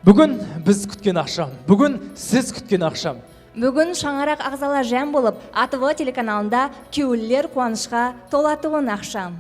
Бүгін біз күткен ақшам, бүгін сіз күткен ақшам. Бүгін шаңарақ ағзалар жән болып, АТВ телеканалында кеуіллер қуанышқа толатуын ақшам.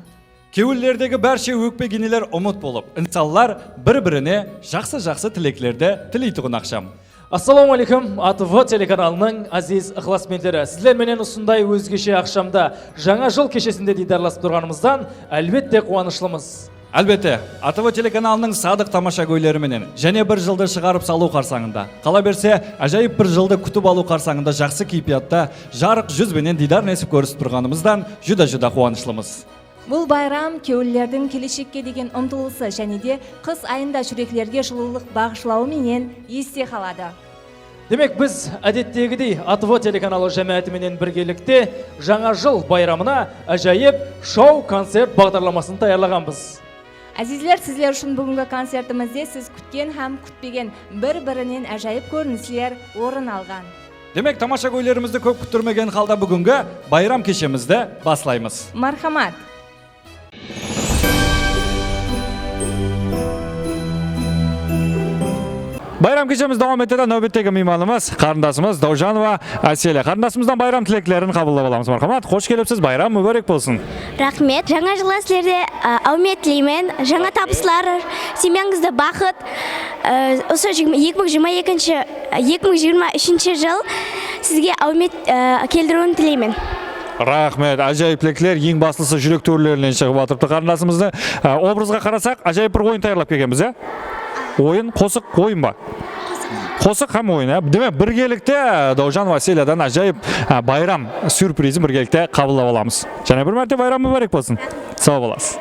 Кеуіллердегі бәрше өкпе генелер ұмыт болып, инсанлар бір-біріне жақсы тілеклерді тілейтұғын ақшам. Ассаламу алейкум, АТВ телеканалының азиз ықыласмендері. Сіздер менен ұсындай өзгеше ақшамда жаңа жыл кешесінде дидарласып тұрғанымыздан әлбетте қуанышлымыз. Әлбетте, АТВ телеканалының садық тамаша көйлеріменен және бір жылды шығарып салу қарсаңында, қала берсе, ажайып бір жылды күтіп алу қарсаңында жақсы кейпиятта жарық жүзбенен дидар несіп көрісіп тұрғанымыздан жүда қуанышлымыз. Бұл байрам кеуіллердің келешекке деген ұмтылысы және де қыс айында жүректерге жылулық бағышлауы менен есте қалады. Демек біз әдеттегідей АТВ телеканалы жәмәтіменен біргелікте жаңа жыл байрамына ажайып шоу-концерт бағдарламасын таярлағанбыз. Әзізлер, сіздер үшін бүгінгі концертімізде сіз күткен һәм күтпеген бір-бірінен әжайып көріністер орын алған. Демек, тамаша көйлерімізді көп күттірмеген қалда бүгінгі байрам кешемізді баслаймыз. Мархамат. Байрам кешеміз давам етеді. Нөбеттегі мейманымыз, қарындасымыз Даужанова Әселя. Қарындасымыздан байрам тілеклерін қабылдап аламыз. Мархамат, қош келіпсіз, байрам мүбәрек болсын. Рахмет. Жаңа жыл сіздерде аумет тілеймін. Жаңа табыстар, семьяңызда бақыт. Осы 2023 жыл сізге аумет келдіруін тілеймін. Рахмет. Ажайып тілеклер ең басылысы жүрек төрлерінен шығып атырыпты. Қарындасымызды образға қарасақ, ажайып бір ойын таярлап келгенбіз, ойын, қосық, ойын ба? Қосық һәм ойын. Демек, біргелікте Даужанова Әселядан ажайып байрам сюрпризін біргелікте қабылдап аламыз. Және бір мәрте байрам мүбәрек болсын. Сау боласыз.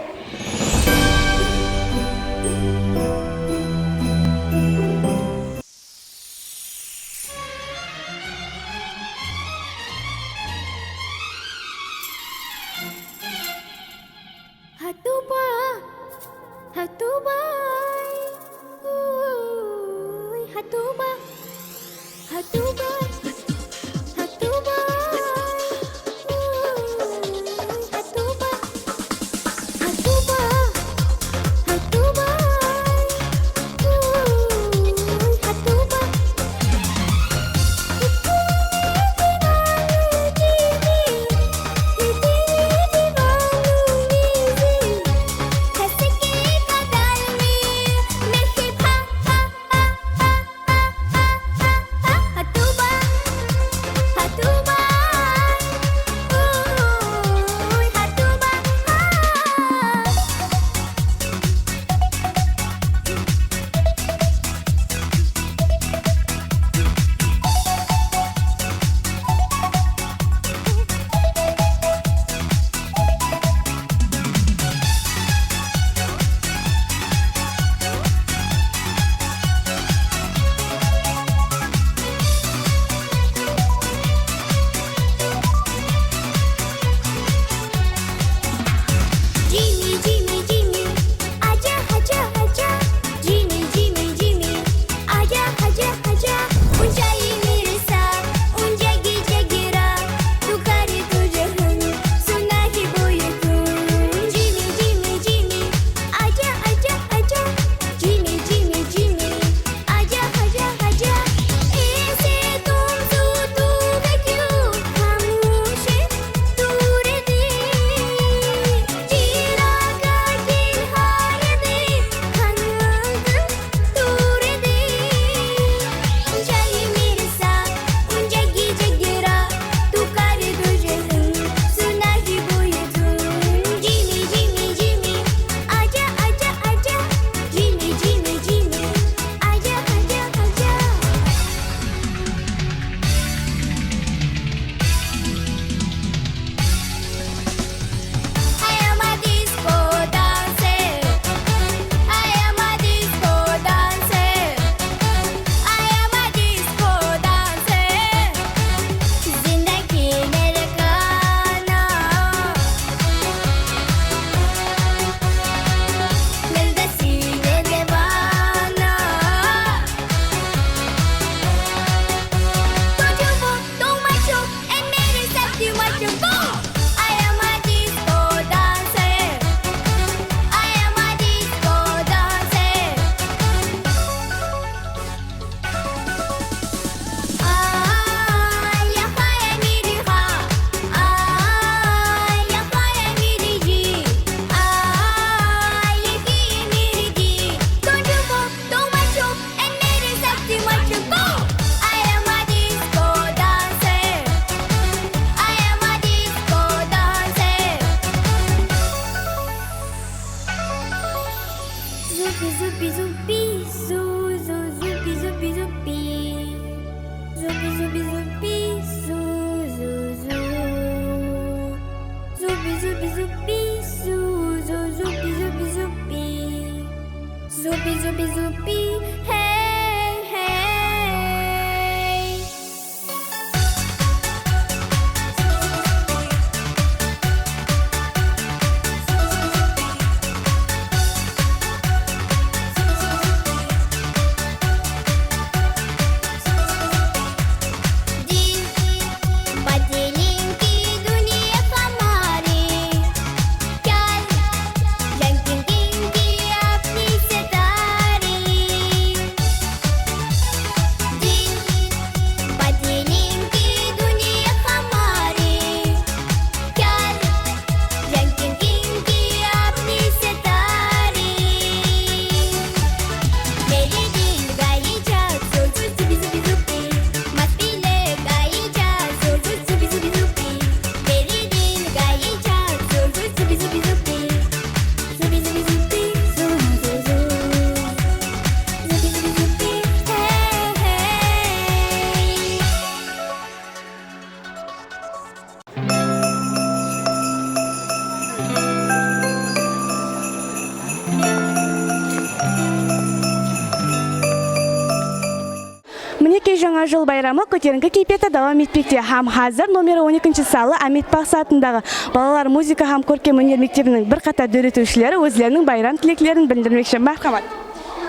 Жаңа жыл байрамы көтеріңкі кейіпетті давам етпекте. Хам қазір номері 12 салы Амет Бақсы атындағы балалар музыка хам көркем өнер мектебінің бірқатар дөретушілері өзлерінің байрам тілеклерін білдірмекші. Мархамат.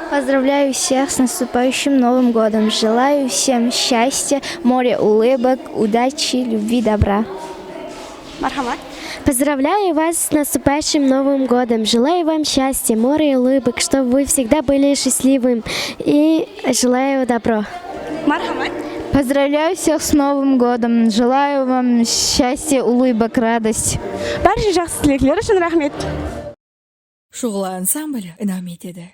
Поздравляю всех с наступающим Новым годом. Желаю всем счастья, море улыбок, удачи, любви, добра. Мархамат. Поздравляю вас с наступающим Новым годом. Желаю вам счастья, море и улыбок, чтобы вы всегда были счастливым. И желаю добро. Мархамат. Поздравляю всех с Новым годом. Желаю вам счастья, улыбок, радость. Барша жақсы тілеклер үшін рахмет. Шұғыла ансамбль үнәм етеді.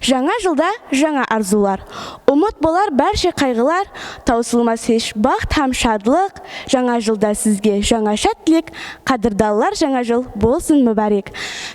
Жаңа жылда жаңа арзулар. Умут болар бәрше қайғылар, таусылмас еш бақыт һәм шадлық. Жаңа жылда сізге жаңа шаттылық, қадырдалар жаңа жыл болсын мүбәрек.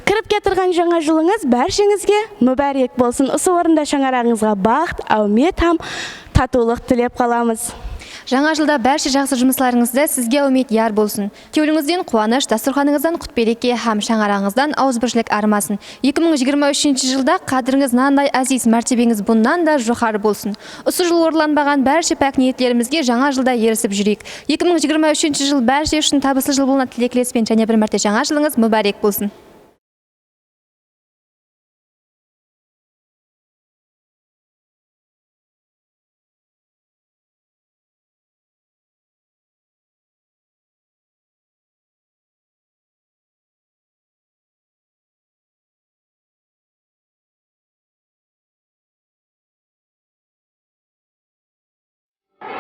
Кіріп кетірген жаңа жылыңыз бәршеңізге мүбәрек болсын. Осы орында шаңарағыңызға бақыт, әумет һәм татулық тілеп қаламыз. Жаңа жылда бәрше жақсы жұмысларыңызда сізге үміт яр болсын. Кеуліңізден қуаныш, дастұрханыңыздан құт береке һәм шаңарағыңыздан ауызбіршілік армасын. 2023 жылда қадіріңіз нандай әзиз, мәртебеңіз бұннан да жоғары болсын. Осы жыл орыланбаған бәрше пәк ниеттерімізге жаңа жылда ерісіп жүрейік. 2023 жыл бәрше үшін табыслы жыл болуына тілектілеспен және бір мәрте жаңа жылыңыз мүбәрек болсын.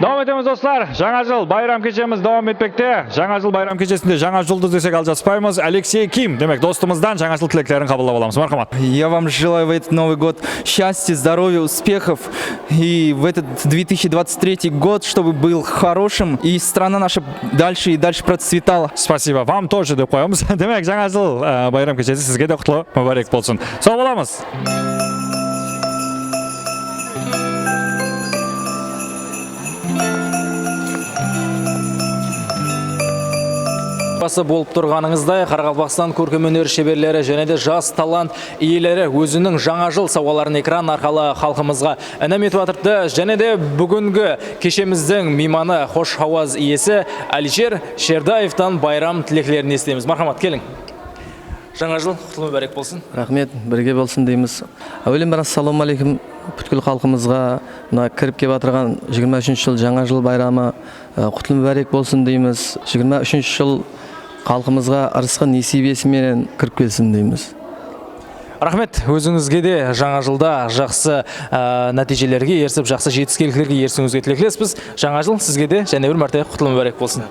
Davam etemiz dostlar. Жаңа жыл байрам кешеміз давам етпекте. Жаңа жыл байрам кешесінде жаңа жұлдыз десек алжаспаймыз. Алексей Ким, демек достымыздан жаңа жыл тілектерін қабылдап аламыз. Мархамат. Я вам желаю в этот Новый год счастья, здоровья, успехов. И в этот 2023 год, чтобы был хорошим, и страна наша дальше и дальше процветала. Спасибо. Вам тоже деп қоямыз. Демек жаңа жыл байрам кешесі сізге де құтлы мүбәрек болсын. Сау боламыз. Басы болып тұрғаныңыздай, Қарақалпақстан көркемөнер шеберлері және де жас талант иелері өзінің жаңа жыл сауаларын экран арқылы халқымызға інім етіп атырды. Және де бүгінгі кешеміздің мейманы хош хауаз иесі Әлишер Шердаевтан байрам тілеклерін естеміз. Мархамат, келің. Жаңа жыл құтлы мүбәрек болсын. Рахмет, бірге болсын дейміз. Әуелен бір ассаламу алейкум бүткіл халқымызға, мына кіріп кеп атырған 23 жыл жаңа жыл байрамы құтлы мүбәрек болсын дейміз. 23 жыл халқымызға ырысқы несібесімен кіріп келсін дейміз. Рахмет, өзіңізге де жаңа жылда жақсы нәтижелерге ерсіп, жақсы жетістіктерге ерсіңізге тілектілеспіз. Жаңа жыл сізге де және бір мәрте құтлы мүбәрек болсын.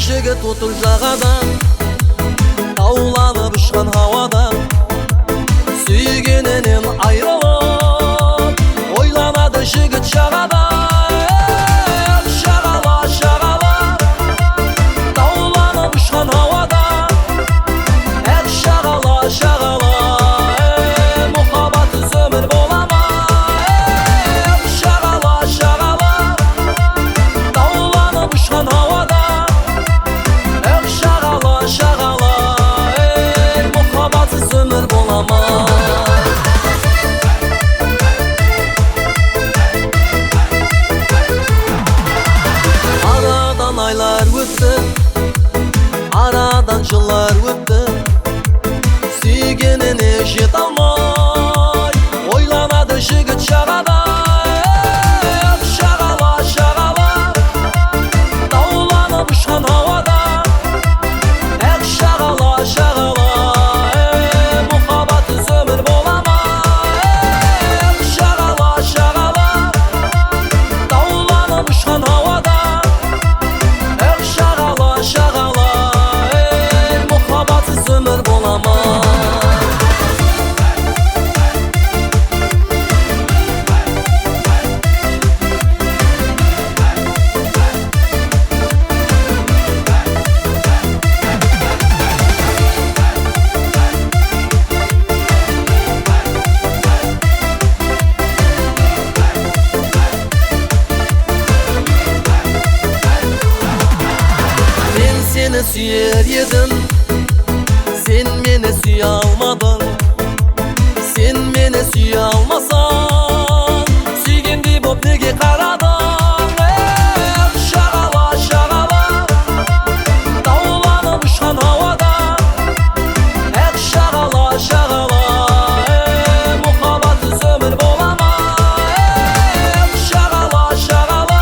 Жігіт отыр жағадан, тауланып ұшқан хауадан, сүйгенінен айрылып, ойланады жігіт жағада. Шағала, шағала, тауланып ұшқан хауадан, шағала, шағала, мұхаббатсыз өмір бола ма? Шағала, шағала, тауланып ұшқан хауадан, шағала, мұхаббатсыз өмір бола ма? Арадан айлар өтті, арадан жылдар өтті, сүйгеніне жете алмай, ойланады жігіт жағада. Шағала, шағала, тауланып ұшқан хауада. Шағала, шағала, мұхаббатсыз өмір бола ма? Шағала, шағала, тауланып ұшқан хауада. Шағала, шағала, мұхаббатсыз өмір бола ма? Seni süyer yedim, sen meni süye almadın. Sen meni süye almasan, süygende bop nege qaradın? Şағала, şағala, taullanıp uçkan havada. Şағala, şағala, muhabbatsız ömür bola ma? Şағala, şағala,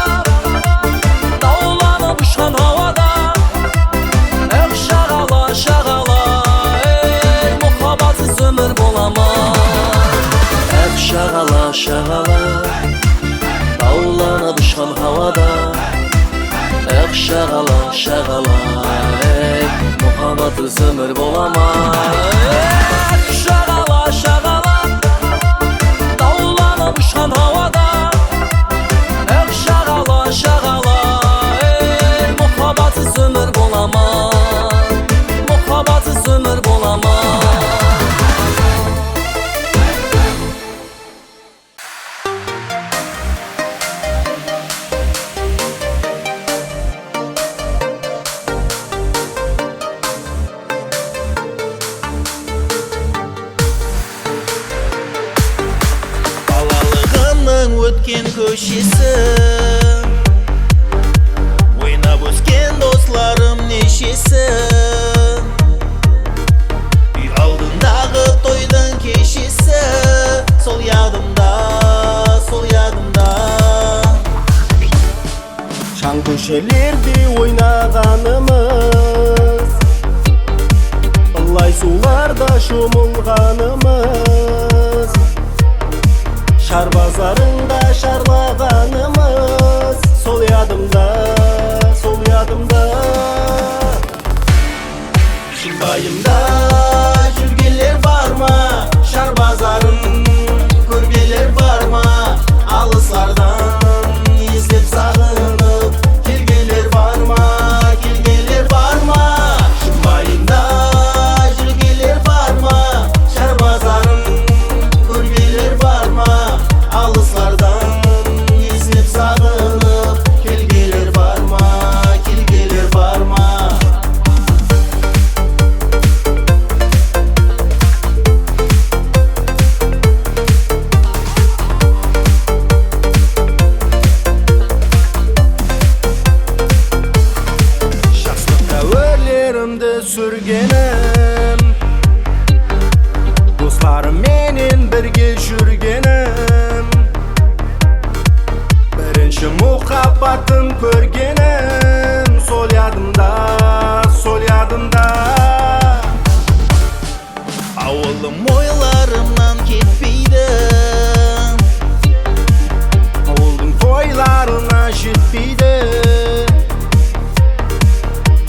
Şağala, şağala, ey muhabbatız ömür bolama. Şağala, şağala, dağlanıp uçan havada. Şağala, şağala, ey muhabbatız ömür bolama. Muhabbatız ömür bolama. Өткен көшесі ойнап өскен достарым нешесі үй алдындағы тойдың кешесі сол ядымда шаң көшелерде ойнағанымыз ылғай суларда шомылғанымыз шар базарында шарлағанымыз сол ядымда шымбайымда жүргелер бар ма шар базарын көргелер бар ма алыстардан іздеп сағынып келгелер бар ма шымбайымда жүргелер бар ма шар базарын көргелер бар ма алыстардан іздеп сағынып келгелер бар ма жастық дәуірлерімді сүргенім достарымменен бірге жүргенім бірінші мұхаббатын көргенім сол ядымда ауылым ойларымнан кетпейді ауылдың тойларына жетпейді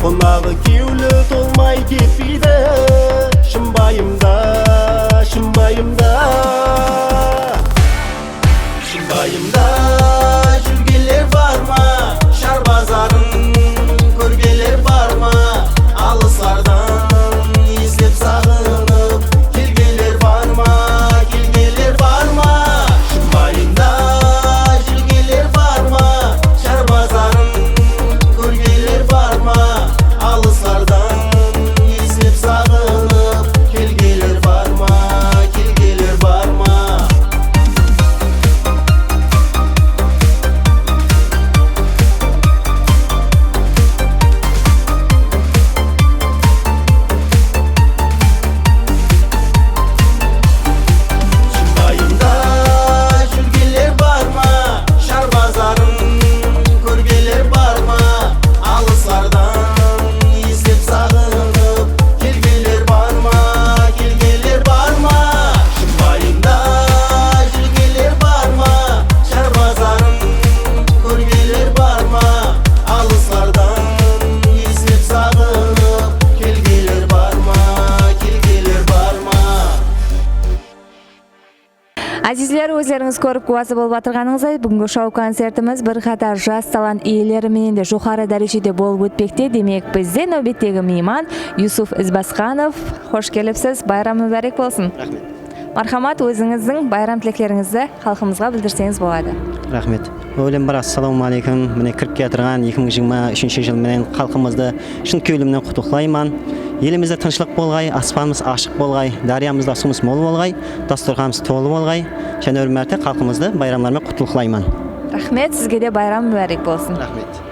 қонағы кеулі толмай кетпейді шымбайымда жүргелер бар ма шар базарын көргелер бар ма алыстардан іздеп сағынып келгелер бар ма шымбайымда жүргелер бар ма шар базарын көргелер бар ма алыстардан іздеп сағынып келгелер бар ма Азизлер, өздеріңіз көріп куәсі болып атырғаныңыздай, бүгінгі шоу концертіміз бір қатар жас талант иелеріменен де жоғары дәрежеде болып өтпекте. Демек, бізде нөбеттегі мейман Юсуф Ізбасқанов. Хош келіпсіз, байрам мүбәрек болсын. Рахмет. Мархамат, өзіңіздің байрам тілектеріңізді халқымызға білдірсеңіз болады. Рахмет. Өлем бар, ассаламу алейкум. Міне кіріп кетірген 2023 жыл менен халқымызды шын көйлімнен құттықтаймын. Елімізде тынышлық болғай, аспанымыз ашық болғай, дариямызда суымыз мол болғай, дастарханымыз толы болғай. Және өрмәрте халқымызды байрамдармен құттықтаймын. Рахмет, сізге де байрам мүбәрек болсын. Рахмет.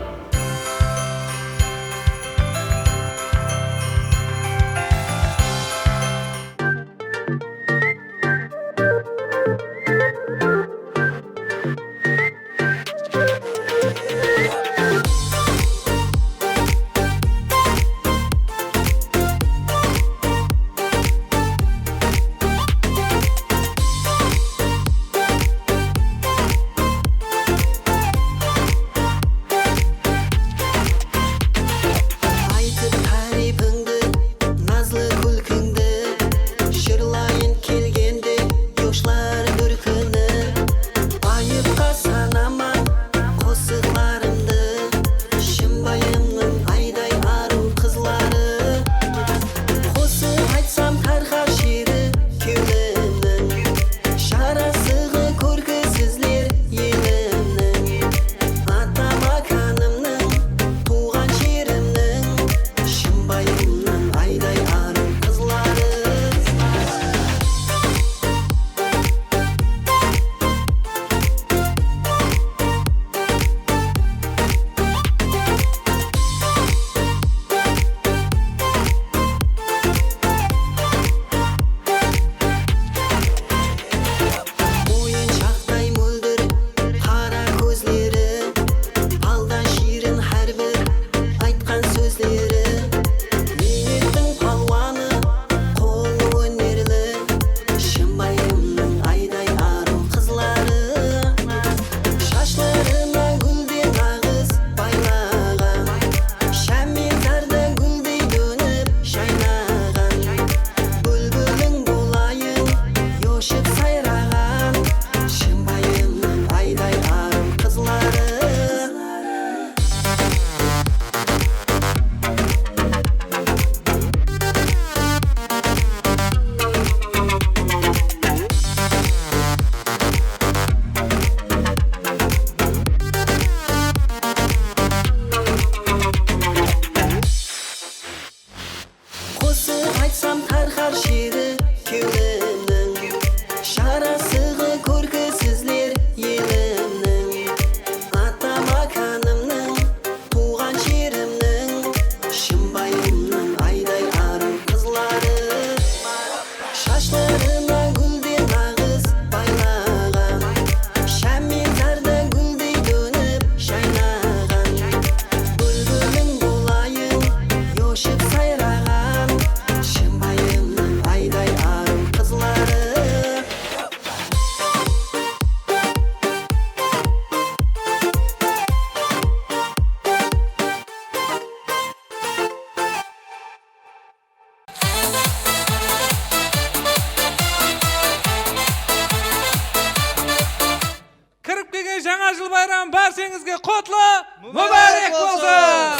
mübarek bolsun.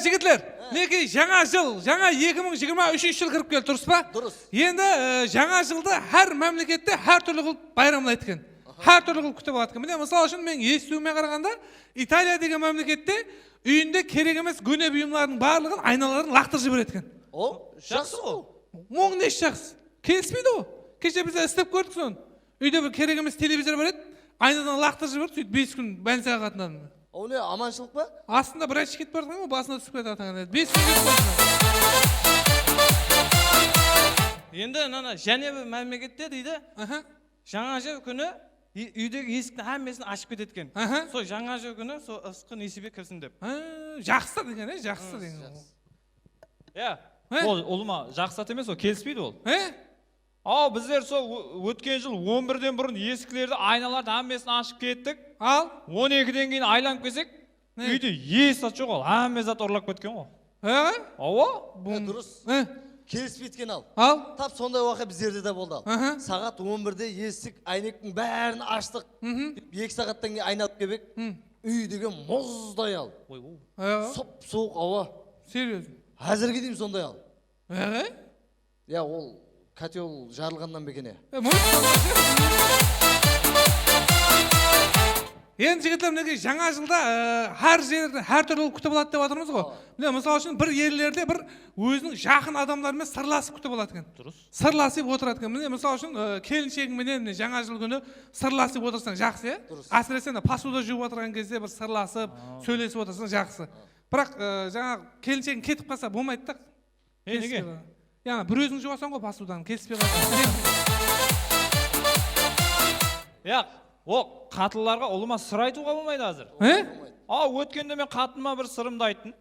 Жігітлер, неке жаңа жыл, жаңа 2023 жыл кіріп келді, дұрыс па? Дұрыс. Енді жаңа жылды әр мемлекетте әр түрлі қылып байрамлайды екен. Әр түрлі қылып күтіп алады екен. Міне мысалы үшін мен естуіме қарағанда, Италия деген мемлекетте үйінде керек емес көне бұйымдардың барлығын айналарын лақтырып жібереді екен. О, жақсы ғой. Мұң не жақсы. Келіспейді ғой. Кеше біз істеп көрдік соны. Үйде бір керек емес телевизор бар еді, айнадан лақтырып жіберді, сөйтіп 5 күн бәнсаға қатынадым. О не, аманшылық па? Астында бір айшы кетіп бардың ғой, басына түсіп кетіп атаған еді. 5 күн кетіп бардың. Енді және бір мәліметте дейді, жаңа жыл күні үйдегі есіктің әммесін ашып кететкен. Сол жаңа жыл күні сол ысқы несібе кірсін деп. Жақсы деген, жақсы деген. Иә, ол ұлыма жақсат емес, ол келіспейді ол. Ау, біздер сол өткен жыл 11-ден бұрын есікілерді, айналарды әммесін ашып кеттік. Ал? 12-ден кейін айланып келсек, үйде ес ат жоқ ол, әмме зат ұрлап кеткен ғой. Ауа? Дұрыс. Келіспейткен ал. Ал? Тап сондай уақыт біздерде де болды ал. Сағат 11-де есік, әйнектің бәрін аштық. 2 сағаттан кейін айналып кебек. Үй деген мұздай ал. Сұп-суық ауа. Серьезно? Әзірге деймін сондай ал. Я, ол котел жарылғаннан бекене. Енді жігітлер, неге жаңа жылда әр жерде әр түрлі күтіп алады деп жатырмыз ғой. Міне мысалы үшін бір ерлерде бір өзінің жақын адамдарымен сырласып күтіп алады екен. Дұрыс. Сырласып отырады екен. Міне мысалы үшін келіншегіңменен жаңа жыл күні сырласып отырсаң жақсы, әсіресе посуда жуып отырған кезде бір сырласып, сөйлесіп отырсаң жақсы. Бірақ жаңа келіншегің кетіп қалса болмайды да. Неге? Яғни бір өзің жуасаң ғой посудан, келіспей қалсаң. Иә, о, қатыларға ұлыма сыр айтуға болмайды азыр. Өткенде мен қатыма бір сырымды айттым.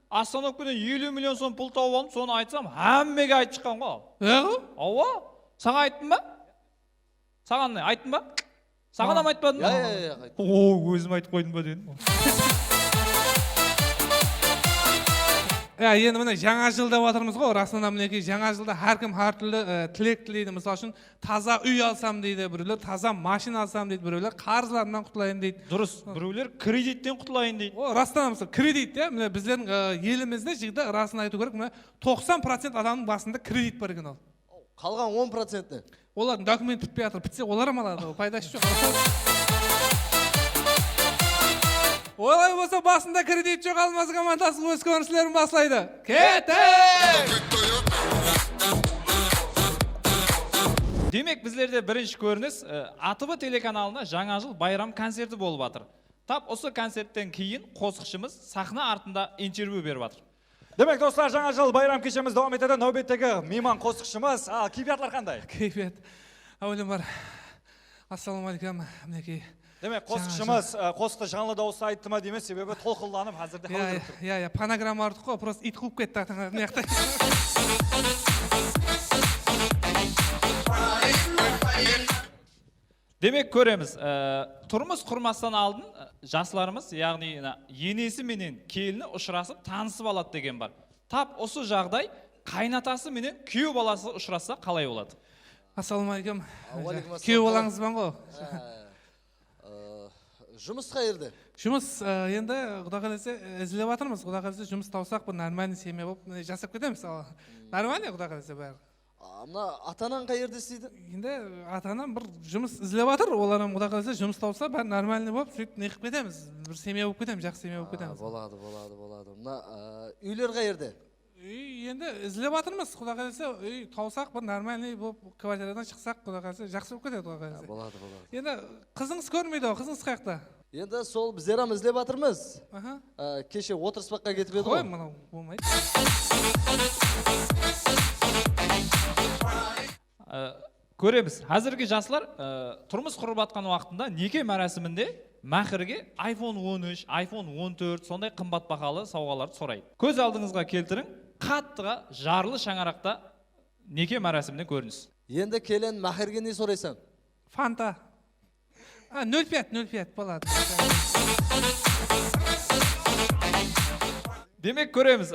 Остановкадан 50 миллион сом пұл тауып алып, соны айтсам, әммеге айтып шыққан ғой. Ауа, саған айттым ба? Саған не, айттым ба? Саған ам айтпадым ба? Өзім айтып қойдым ба дедім. Енді міне жаңа жыл деп жатырмыз ғой, расында мінекей жаңа жылда әркім әртүрлі тілек тілейді. Мысалы үшін таза үй алсам дейді, біреулер таза машина алсам дейді, біреулер қарызларынан құтылайын дейді. Дұрыс, біреулер кредиттен құтылайын дейді. Растан мысалы кредит, міне біздердің елімізде жігіті расын айту керек, міне 90% адамның басында кредит бар екен ол. Қалған 10% не? Олардың документ бітпей жатыр, бітсе олар алады, пайдасы жоқ. Олай болса басында кредит жоқ, Алмаз командасы өз көрінісілерін басылайды. Кетік! Демек, біздерде бірінші көрініс АТV телеканалына жаңа жыл байрам концерті болып жатыр. Тап осы концерттен кейін қосықшымыз сахна артында интервью беріп жатыр. Демек, достар, жаңа жыл байрам кешеміз давам етеді. Нәубеттегі мейман қосықшымыз, кейфиятлар қандай? Кейфият. Әулем бар. Ассалаумалейкум, мінекей. Демек, қосықшымыз қосықты жаңлы дауысты айтты ма демес, себебі толқылданып әзірде қалып жүріп тұр. Иә, панограмма артық қой, просто ит қуып кетті артыңа. Демек, көреміз, тұрмыс құрмастан алдын жасларымыз, яғни енесі менен келіні ұшырасып, танысып алады деген бар. Тап осы жағдай қайнатасы менен күйеу баласы ұшыраса қалай болады? Ассалаумалейкум. Күйеу балаңыз бар ғой? Жұмыс қайырды? Жұмыс енді Құда қаласа іздеп жатырмыз. Құда қаласа жұмыс таусақ бір нормальный семья болып жасап кетеміз. Нормальный Құда қаласа бәрі. Мына ата-анаң қайерде істейді? Енді ата-анам бір жұмыс іздеп жатыр. Оларым Құда қаласа жұмыс тауса бәрі нормальный болып, сөйтіп неқып кетеміз. Бір семья болып кетеміз, жақсы семья болып кетеміз. Болады. Мына үйлер қайерде? Үй енді іздеп жатырмыз. Құда қаласа үй таусақ бір нормальный болып квартирадан шықсақ, Құда қаласа жақсы болып кетеді Құда қаласа. Болады. Енді қызыңыз көрмейді, қызыңыз қаяқта? Енді сол біздерам іздеп жатырмыз. Кеше отырыспаққа кетіп еді ғой. Қой, мынау болмайды. Көреміз, әзірге жаслар тұрмыс құрып атқан уақытында неке мәрәсімінде мәхірге iPhone 13, iPhone 14 сондай қымбат бағалы сауғаларды сұрайды. Көз алдыңызға келтірің, қаттыға жарлы шаңарақта неке мәрәсімінде көрініс. Енді келен мәхірге не сұрайсың? Фанта. 0,5 болады. Демек, көреміз,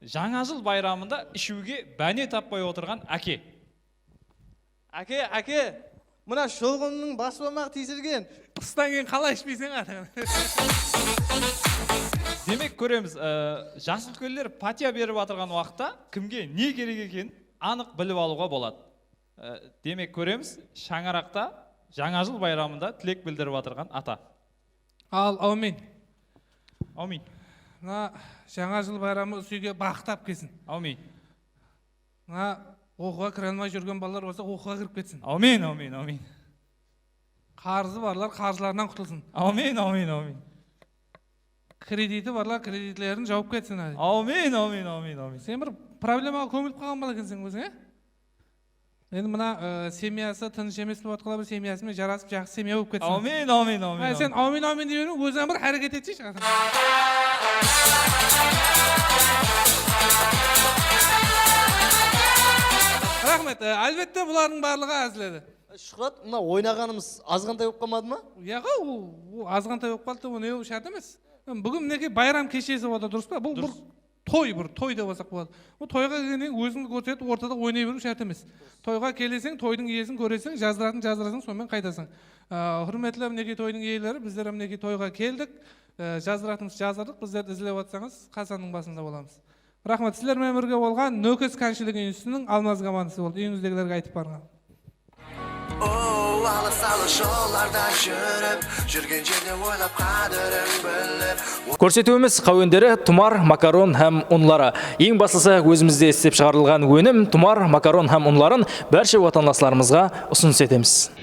жаңа жыл байрамында ішуге бәне таппай отырған әке. Әке, мына шолғынның бас бармағы тесілген. Қыстан кейін қалай ішпейсің ата? Демек көреміз, жас үлкендер патия беріп отырған уақытта кімге не керек екенін анық біліп алуға болады. Демек көреміз, шаңырақта жаңа жыл байрамында тілек білдіріп отырған ата. Аумин. Аумин. Жаңа жыл байрамы үйге бақтап келсін. Аумин. Оқуға кіре алмай жүрген балалар болса, оқуға кіріп кетсін. Аумин, аумин, аумин. Қарызы барлар қаржыларынан құтылсын. Аумин, аумин, аумин. Кредиті барлар кредитлерін жауып кетсін. Аумин, аумин, аумин, аумин. Сен бір проблемаға көміліп қалған бала екенсің өзің, енді мына семьясы тыныш емес болып атқала бір семьясымен жарасып жақсы семья болып кетсін. Аумин, аумин, аумин. Сен аумин, аумин деп жүрмін, өзің бір әрекет етші. Рахмет, әлбетте бұлардың барлығы әзіледі. Шұқырат, мына ойнағанымыз азғантай болып қалмады ма? Яға, ол азғантай болып қалды, ол не шарт емес. Бүгін мінекей байрам кешесі болады, дұрыс па? Бұл той деп алсақ болады. Бұл тойға келгеннен өзіңді көрсетіп, ортада ойнай беру шарт емес. Тойға келесің, тойдың иесін көресің, жаздырасың, сонымен қайтасың. Құрметті мінекей тойдың иелері, біздер мінекей тойға келдік, жаздыратымыз жаздырдық, біздерді ізлеп атсаңыз, қазанның басында боламыз. Рахмет, сіздермен бірге болған Нөкес кәншілік үйінісінің Алмаз командасы болды. Үйіңіздегілерге айтып барған. Көрсетуіміз қауендері тұмар, макарон һәм ұнлары. Ең басысы өзімізде істеп шығарылған өнім тұмар, макарон һәм ұнларын бәрше отандастарымызға ұсыныс етеміз.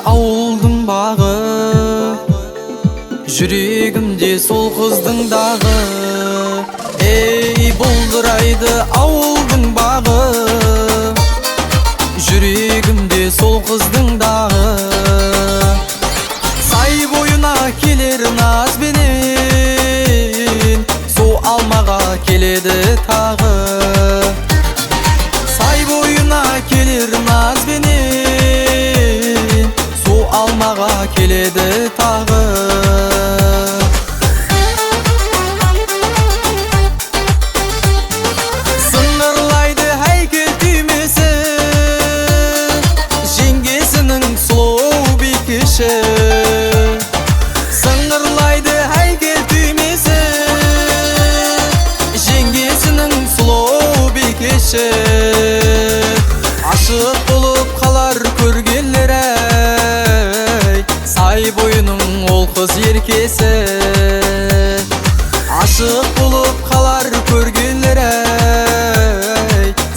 Ауылдың бағы, жүрегімде сол қыздың дағы. Ей, бұлдырайды ауылдың бағы, жүрегімде сол қыздың дағы. Сай бойына келер назбенен, су алмаға келеді тағы. Сай бойына келер назбенен, алмаға келеді тағы. Сыңғырлайды әйкел түймесі, жеңгесінің сұлу бикеші. Сыңғырлайды әйкел түймесі, жеңгесінің сұлу бикеші. Ашық болып қалар көргенлер сай бойының ол қыз еркесі. Ашық болып қалар көргенлер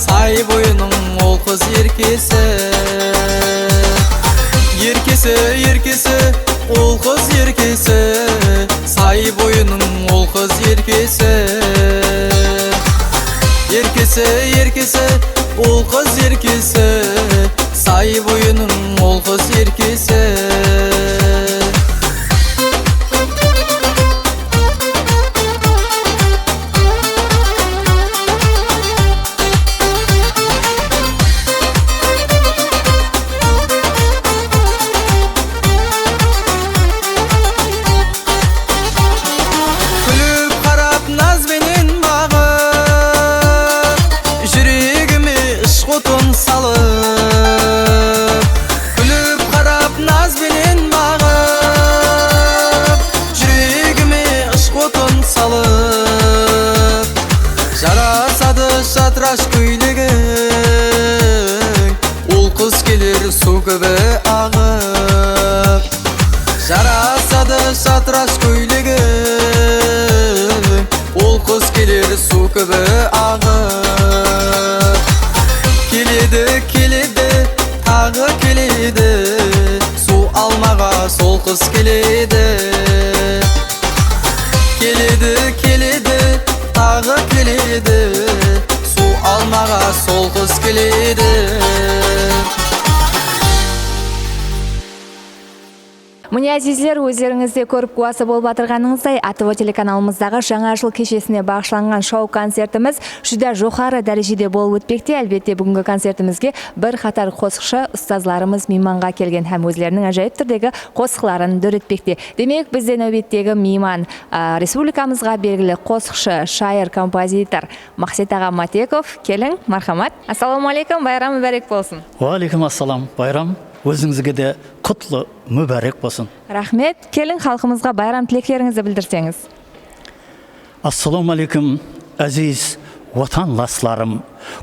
сай бойының ол қыз еркесі. Еркесі, еркесі, ол қыз еркесі, сай бойының ол қыз еркесі. Еркесі, еркесі, ол қыз еркесі, сай бойының ол қыз еркесі. Шатраш көйлегің, ол қыз келер су көбі ағып. Жарасады шатраш көйлегің, ол қыз келер су көбі ағып. Келеді, келеді, тағы келеді, су алмаға сол қыз келеді. Келеді, келеді, тағы келеді, алмаға сол қыз келеді. Міне әзизлер, өздеріңізде көріп куәсі болып атырғаныңыздай, АТВ телеканалымыздағы жаңа жыл кешесіне бағышланған шоу-концертіміз жүдә жоғары дәрежеде болып өтпекте. Әлбетте, бүгінгі концертімізге бір қатар қосықшы ұстазларымыз мейманға келген һәм өзлерінің әжайып түрдегі қосықларын дөретпекте. Демек, бізде нәубеттегі мейман республикамызға белгілі қосықшы, шайыр, композитор Мақсет аға Матеков. Келің, мархамат. Ассаламалейкум, байрам мүбәрек болсын. Уалейкум ассалам, байрам өзіңізге де құтлы мүбәрек болсын. Рахмет. Келің, халқымызға байрам тілектеріңізді білдірсеңіз. Ассаламалейкум, әзиз отанласларым,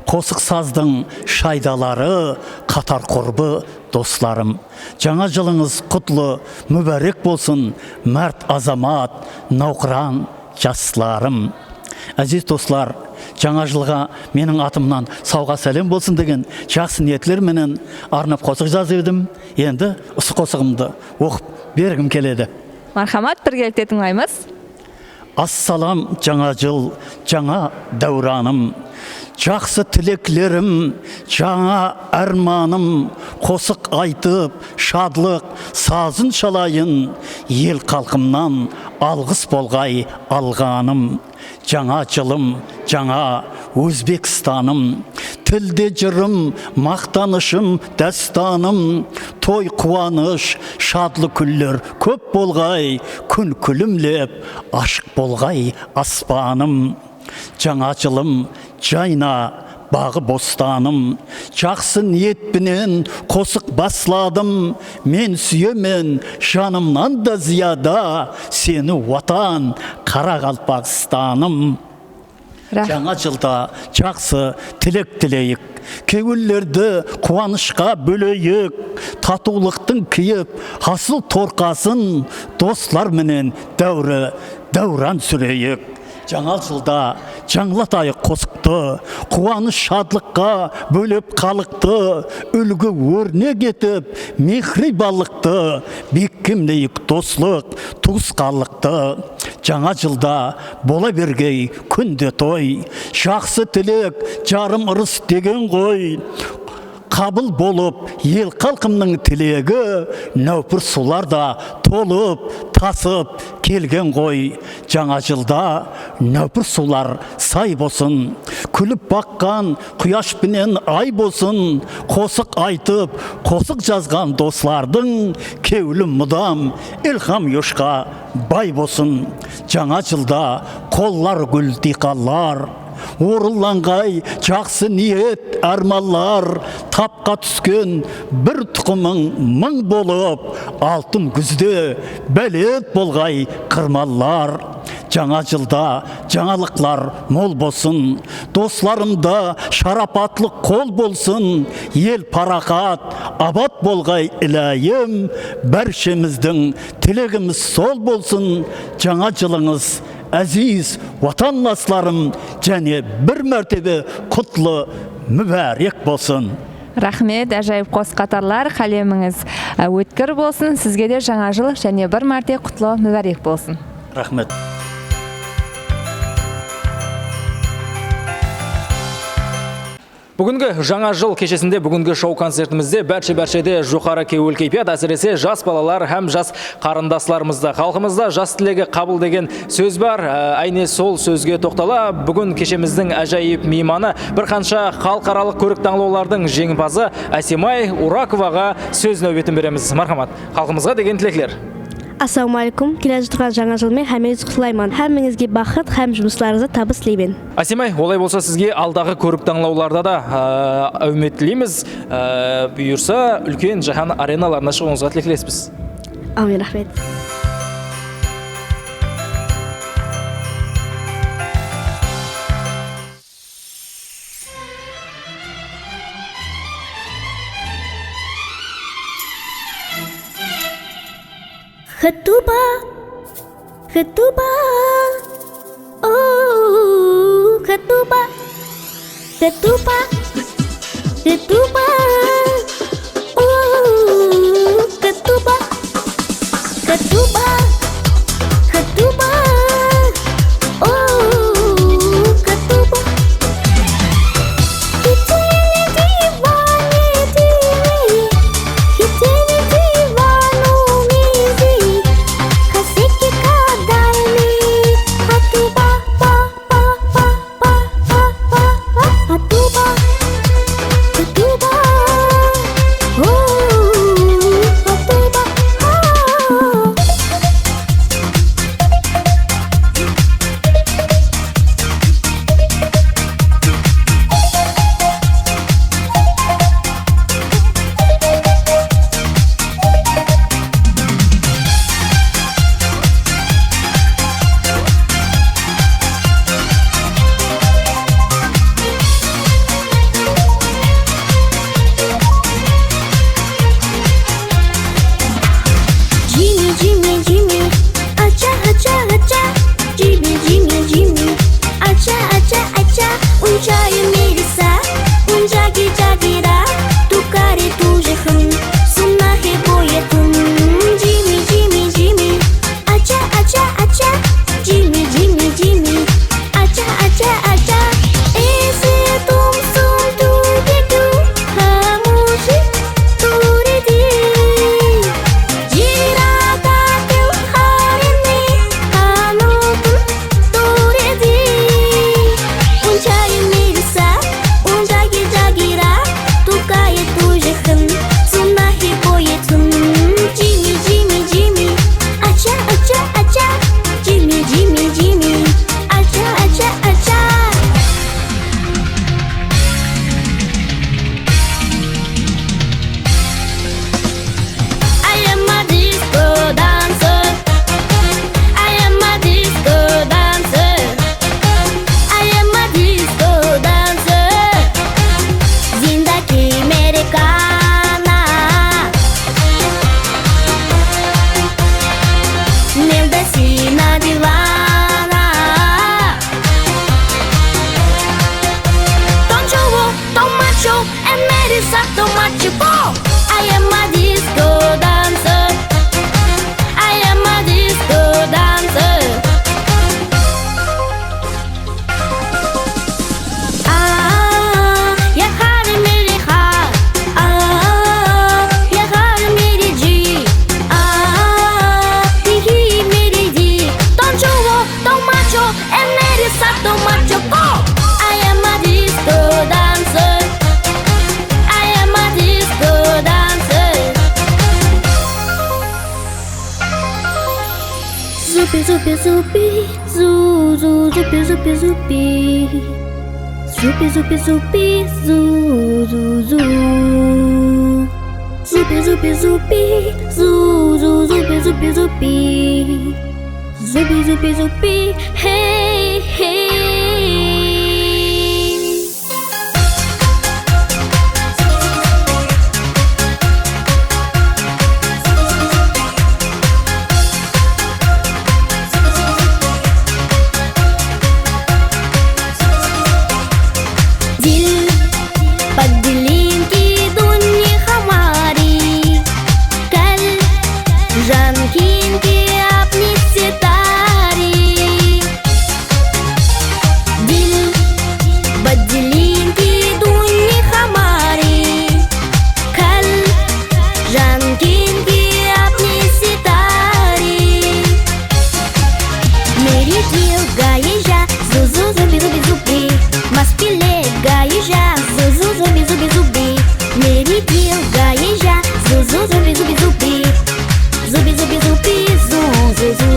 қосық саздың шайдалары, қатар құрбы достарым. Жаңа жылыңыз құтлы мүбәрек болсын, мәрт азамат, науқыран жастарым. Әзиз достар, жаңа жылға менің атымнан сауға сәлем болсын деген жақсы ниетлер менен арнап қосық жазып едім. Енді осы қосығымды оқып бергім келеді. Мархамат, біргелікте тыңдаймыз. Ассалам, жаңа жыл, жаңа дәураным, жақсы тілеклерім, жаңа арманым, қосық айтып, шадлық, сазын шалайын, ел қалқымнан алғыс болғай алғаным. Жаңа жылым, жаңа Өзбекстаным, тілде жырым, мақтанышым, дәстаным, той қуаныш, шадлы күллер көп болғай, күн күлімлеп, ашық болғай аспаным. Жаңа жылым, жайна, бағы бостаным, жақсы ниетпенен қосық басладым, мен сүйемен жанымнан да зияда, сені ватан Қарақалпақстаным. Жаңа жылда жақсы тілек тілейік, кеуіллерді қуанышқа бөлейік, татулықтың киіп, асыл торқасын достар менен дәуран сүрейік. Жаңа жылда жаңлатайық қосықты, қуаныш шадлыққа бөліп қалықты, үлгі өрнек етіп, мехрибалықты, беккемлейік дослық, туысқалықты. Жаңа жылда бола бергей күнде той, жақсы тілек, жарым ырыс деген ғой. Қабыл болып, ел қалқымның тілегі, нөпір суларда толып, тасып келген ғой. Жаңа жылда нөпір сулар сай болсын, күліп баққан құяшпенен ай болсын, қосық айтып, қосық жазған достардың кеулім мұдам, илхам yoshqa бай болсын. Жаңа жылда қоллар гүл диқалар, орылланғай жақсы ниет арманлар, тапқа түскен бір тұқымың мың болып, алтын күзде бәлет болғай қырмалар. Жаңа жылда жаңалықлар мол болсын, достарымда шарапатлық қол болсын, ел парақат, абат болғай илайым, бәршеміздің тілегіміз сол болсын. Жаңа жылыңыз әзиз ватанласларым, және бір мәртебе құтлы мүбәрек болсын. Рахмет, әжайып қос қатарлар, қалеміңіз өткір болсын, сізге де жаңа жыл және бір мәрте құтлы мүбәрек болсын. Рахмет. Бүгінгі жаңа жыл кешесінде бүгінгі шоу-концертімізде бәрше-бәршеде жоғары кеуіл кейпият, әсіресе жас балалар һәм жас қарындастарымызда. Халқымызда жас тілегі қабыл деген сөз бар. Әйне сол сөзге тоқтала, бүгін кешеміздің әжайып мейманы бір қанша халықаралық көрік таңдаулардың жеңімпазы Асимай Ураковаға сөз нәубетін береміз. Мархамат, халқымызға деген тілеклер. Ассалаумалейкум, келе жатқан жаңа жылмен һәммеңізді құттықтаймын. Һәммеңізге бақыт һәм жұмыстарыңызды табыс тілеймін. Асимай, олай болса сізге алдағы көрік таңдауларда да үміт тілейміз. Бұйырса, үлкен жаһан ареналарына шығуыңызға тілектеспіз. Амин, рахмет. Ketuba, ketuba, oh ketuba, ketuba, ketuba, oh ketuba, ketuba, ketuba, oh ketuba. yakın Tuna hipoyetun Jimmy Jimmy Jimmy Aça aça aça Jimmy Jimmy Jimmy Aça aça aça I am a disco dancer I am a disco dancer I am a disco dancer Zindagi mere kana Nilda sina divana Don't show, don't macho And mere sato macho I am a disco dancer I am a disco dancer Ya khar mere khar Ya khar mere ji Hi mere ji Don't show, don't macho And mere sato macho I am a disco dancer I am a disco dancer Zupi zupi zupi Zu zu zupi zupi zupi Zupi zupi zupi Zu zu zu Zupi zupi zupi Zu zu zupi zupi zupi Zupi zupi zupi Hey hey दिल बदलें की दुनिया हमारी कल रंगीन की अपनी सितारे दिल बदलें की दुनिया हमारी कल रंगीन की अपनी सितारे मेरी दिल गाये जा zuzu zubi zubi zubi mas pile gaye já zuzu zubi zubi zubi meri dil gaye já zuzu zubi zubi zubi zubi zubi zubi zu zu zu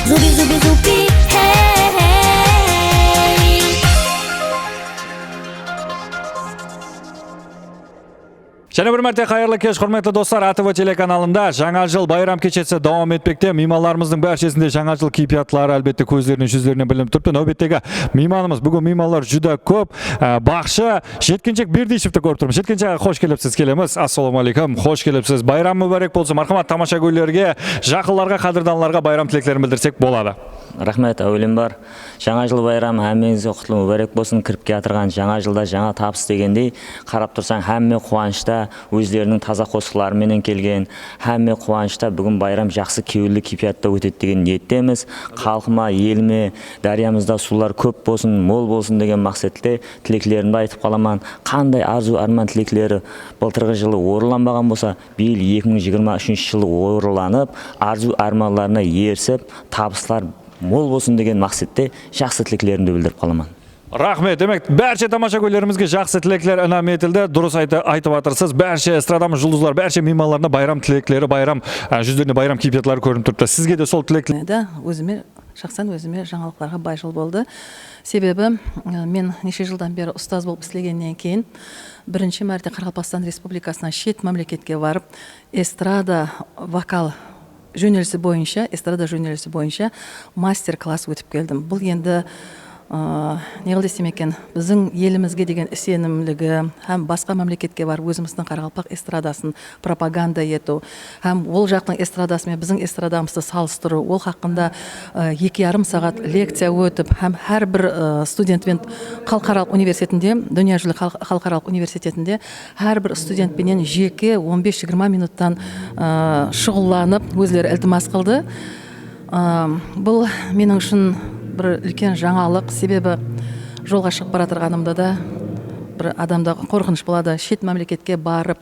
zubi zubi zubi hey hey Және бір мәрте қайырлы кеш, құрметті достар, АТВ телеканалында жаңа жыл байрам кешесі давам етпекте. Меймандарымыздың баршасында жаңа жыл кейпиятлары әлбетте көздерінен, жүздерінен білініп тұрды. Нәубеттегі мейманымыз, бүгін меймандар жүда көп. Бақшы Жеткеншек Бердишевті көріп тұрмыз. Жеткеншек, қош келіпсіз, келеміз. Ассалаумалейкум, қош келіпсіз. Байрам мүбәрек болсын. Мархамат тамаша көйлерге, жақынларға, қадірданларға байрам тілектерін білдірсек болады. Рахмет, әулем бар. Жаңа жыл байрамы әмеңізге құтлы мүбәрек болсын. Кіріп келатырған жаңа жылда жаңа табыс дегендей, қарап тұрсаң, әмме қуанышта, өздерінің таза қосқыларымен келген, әмме қуанышта бүгін байрам жақсы кеуілі кипиятта өтеді деген ниеттеміз. Халқыма, еліме, дариямызда сулар көп болсын, мол болсын деген мақсатта тілеклерімді айтып қаламан. Қандай арзу арман тілеклері былтырғы жылы орыланбаған болса, биыл 2023 жылы орыланып, арзу арманларына ерсіп, табыстар мол болсын деген мақсатта жақсы тілеклерімді білдіріп қаламан. Рахмет. Демек, бәрше тамаша көйлерімізге жақсы тілеклер інам етілді. Дұрыс айтып атырсыз. Бәрше эстрадамыз жұлдызлар, бәрше мейманларына байрам тілеклері, байрам жүздеріне байрам кейпиятлары көрініп тұрыпты. Сізге де сол тілеклер. Өзіме жаңалықтарға бай жыл болды. Себебі мен неше жылдан бері ұстаз болып істегеннен кейін бірінші мәрте Қарақалпақстан Республикасына шет мемлекетке барып, эстрада вокал жөнелісі бойынша мастер-класс өтіп келдім. Бұл енді не қыл десем екен, біздің елімізге деген сенімділігі, һәм басқа мемлекетке барып өзіміздің Қарақалпақ эстрадасын пропаганда ету, һәм ол жақтың эстрадасымен біздің эстрадамызды салыстыру, ол хақында 2,5 сағат лекция өтіп, һәм әрбір студентпен халықаралық университетінде, дүниежүзілік халықаралық университетінде әрбір студентпенен жеке 15-20 минуттан шұғылланып, өздері ілтимас қылды. Бұл менің үшін бір үлкен жаңалық, себебі жолға шығып бара жатырғанымда да бір адамда қорқыныш болады. Шет мемлекетке барып,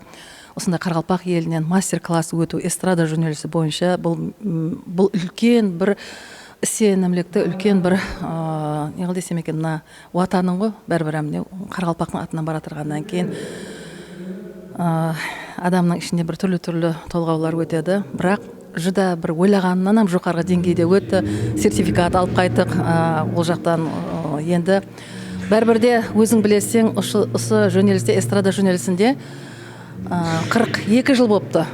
осындай Қарақалпақ елінен мастер-класс өту, эстрада жөнелісі бойынша бұл үлкен бір сенімділікті, үлкен бір не қыл десем екен, мына ватаның ғой, бәрібір Қарақалпақтың атынан бара жатырғаннан кейін адамның ішінде бір түрлі толғаулар өтеді, бірақ жүда бір ойлағаннан жоғарғы деңгейде өтті, сертификат алып қайттық ол жақтан. Енді бәрібірде өзің білесің, осы жөнелісте, эстрада жөнелісінде 42 жыл болыпты.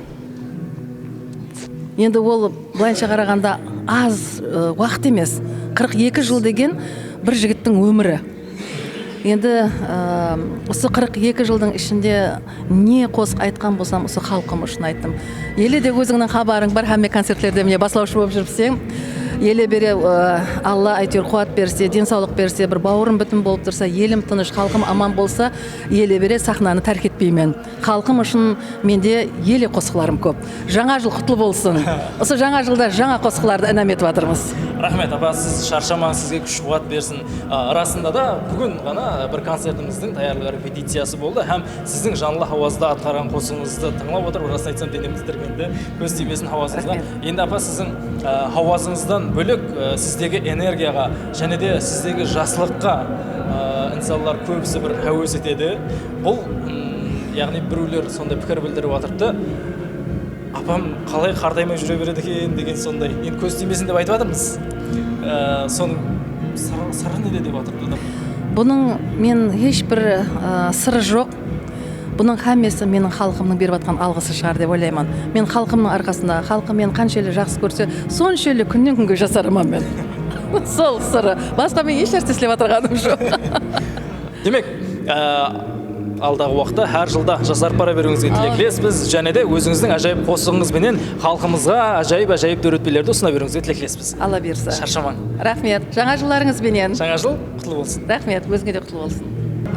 Енді ол былайша қарағанда аз уақыт емес. 42 жыл деген бір жігіттің өмірі. Енді осы 42 жылдың ішінде не қосық айтқан болсам, осы халқым үшін айттым. Еле де өзіңнің хабарың бар, һәмме концертлерде міне баслаушы болып жүрсең, еле бере Алла әйтеуір қуат берсе, денсаулық берсе, бір бауырым бүтін болып тұрса, елім тыныш, халқым аман болса, еле бере сахнаны тәрк етпеймін. Халқым үшін менде еле қосқыларым көп. Жаңа жыл құтлы болсын. Осы жаңа жылда жаңа қосқыларды інәм етіп жатырмыз. Рахмет, апа, сіз шаршамаңыз, сізге күш қуат берсін. Расында да бүгін ғана бір концертіміздің даярлық репетициясы болды, һәм сіздің жанлы ауазда атқарған қосыңызды тыңлап отырып, расын айтсам денем тітіркенді, көз тимесін ауазыңызға. Енді апа, сіздің ауазыңыздан бөлек сіздегі энергияға және де сіздегі жасылыққа инсанлар көбісі бір әуес етеді. Бұл яғни біреулер сондай пікір білдіріп жатырды. Апам қалай қартаймай жүре береді екен деген сондай. Енді көз тимесін деп айтып жатырмыз. Соның сыры неде деп жатырды. Бұның мен ешбір сыры жоқ. Бұның һәммесі менің халқымның беріп жатқан алғысы шығар деп ойлаймын. Мен халқымның арқасында, халқым мен қаншалықты жақсы көрсе, соншалықты күннен күнге жасарымын мен. Сол сыры. Басқа мен еш нәрсе істеп отырғаным жоқ. Демек, алдағы уақытта әр жылда жасарып бара беруіңізге тілектеспіз, және де өзіңіздің ажайып қосығыңызбенен халқымызға ажайып дөретпелерді ұсына беруіңізге тілектеспіз. Алла берсін. Шаршамаң. Рахмет. Жаңа жылдарыңызбенен. Жаңа жыл құтлы болсын. Рахмет. Өзіңе де құтлы болсын.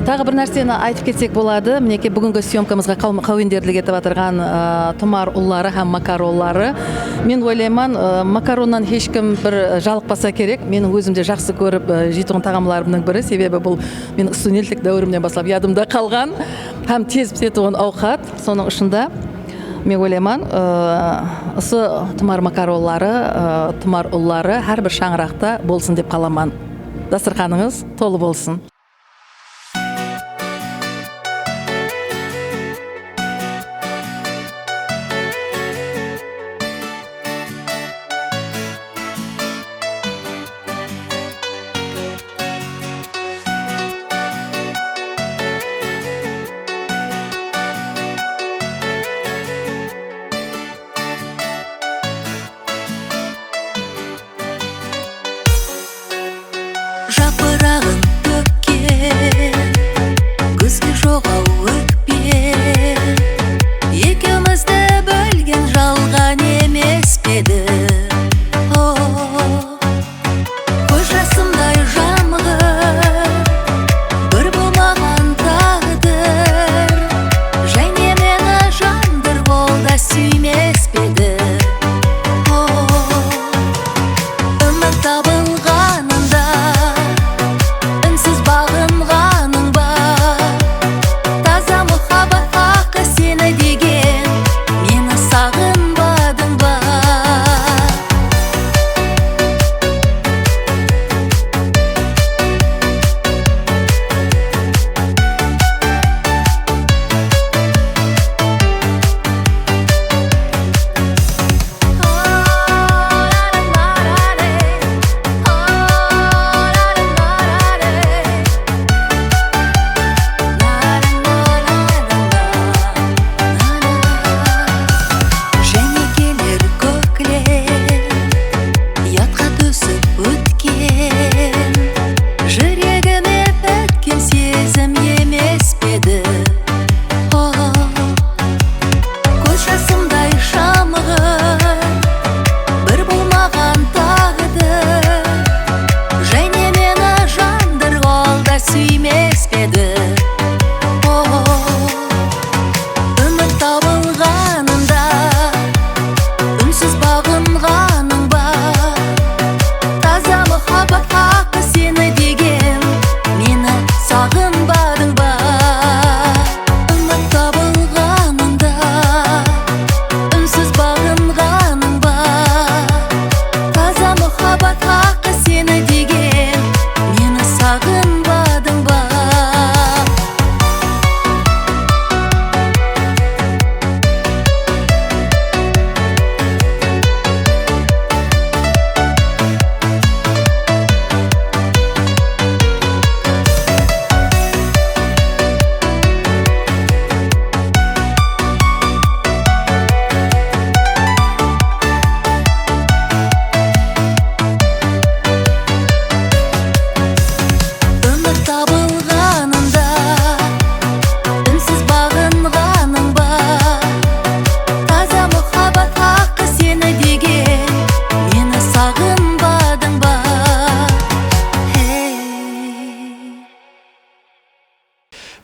Тағы бір нәрсені айтып кетсек болады. Мінекей бүгінгі съемкамызға қауендерлік етіп отырған Тұмар ұллары һәм Макар ұллары. Мен ойлаймын, макароннан ешкім бір жалықпаса керек. Менің өзімде жақсы көріп жейтін тағамларымның бірі, себебі бұл менің студенттік дәуірімнен бастап ядымда қалған һәм тез пісетін ауқат. Соның ұшында мен ойлаймын, осы Тұмар Макар ұллары әрбір шаңырақта болсын деп қаламын. Дастарханыңыз толы болсын. Жапырағын төккен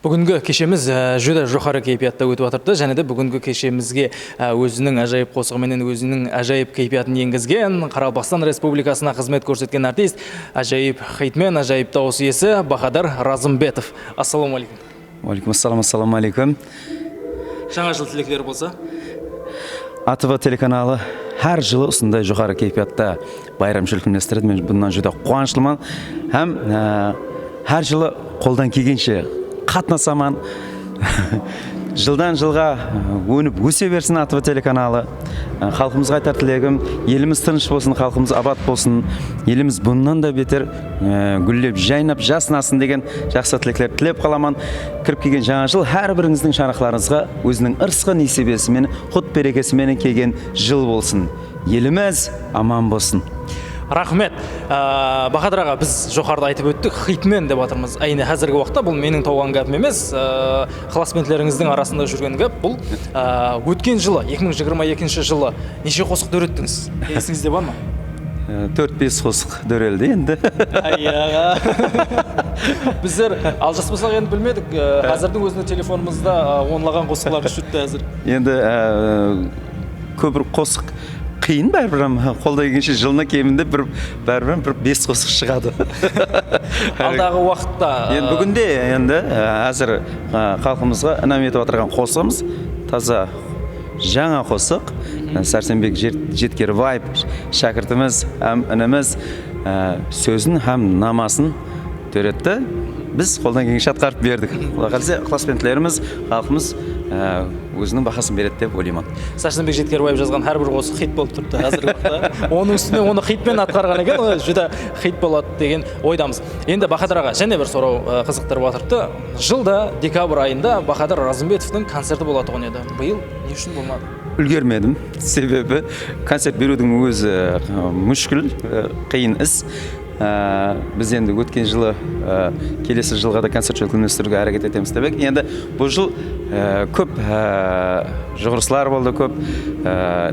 Бүгінгі кешеміз жүді жоғары кейпиятта өтіп жатырды, және де бүгінгі кешемізге өзінің ажайып қосығыменен өзінің ажайып кейпиятын енгізген Қарақалпақстан Республикасына қызмет көрсеткен артист, ажайып хитмен, ажайып дауыс иесі Бахадар Разымбетов. Ассалаумалейкум. Уалейкум ассалам. Жаңа жыл тілектері болса? АТВ телеканалы әр жылы осындай жоғары кейпиятта байрам жүлкімдестіреді. Мен бұндан жүді қуаныштымын. Һәм әр жылы қолдан келгенше қатынасамын. Жылдан жылға өніп өсе берсін АТВ телеканалы. Халқымызға айтар тілегім, еліміз тыныш болсын, халқымыз абат болсын, еліміз бұннан да бетер гүллеп, жайнап, жасынасын деген жақсы тілектер тілеп қаламан. Кіріп келген жаңа жыл әр біріңіздің шарақларыңызға өзінің ырысқы несібесімен, құт берекесімен келген жыл болсын. Еліміз аман болсын. Рахмет. Бахадар аға, біз жоғарыда айтып өттік, хитмен деп атырмыз. Әйне қазіргі уақытта бұл менің тауған гәпім емес, классментлеріңіздің арасында жүрген гәп. Бұл өткен жылы, 2022 жылы неше қосық дөреттіңіз? Есіңізде бар ма? 4-5 қосық дөрелді енді. Біздер алжаспасақ енді білмедік. Қазірдің өзінде телефонымызда онлаған қосықлар үшітті әзір. Енді көбір қосық қиын бәрібір, қолда келгенше жылына кемінде бәрібір 5 қосық шығады. Алдағы уақытта енді бүгінде енді әзір халқымызға інәм етіп отырған қосығымыз таза жаңа қосық. Сәрсенбек Жеткербаев шәкіртіміз һәм ініміз сөзін һәм намасын төретті. Біз қолдан келгенше атқарып бердік. Құдай қаласа классментлеріміз, халқымыз өзінің бағасын береді деп ойлаймын. Сәрсенбек Жеткербаев жазған әрбір қосық хит болып тұрды қазіргі уақытта. Оның үстіне оны хитпен атқарған екен, жүдә хит болады деген ойдамыз. Енді Бахадар аға, және бір сұрау қызықтырып отырды. Жылда декабрь айында Бахадар Разымбетовтың концерті болатұғын еді. Биыл не үшін болмады? Үлгермедім. Себебі концерт берудің өзі мүшкіл, қиын іс. Біз енді өткен жылы келесі жылға да концерт өткізуге әрекет етеміз деп едік. Енді бұл жыл көп жұғырсылар болды, көп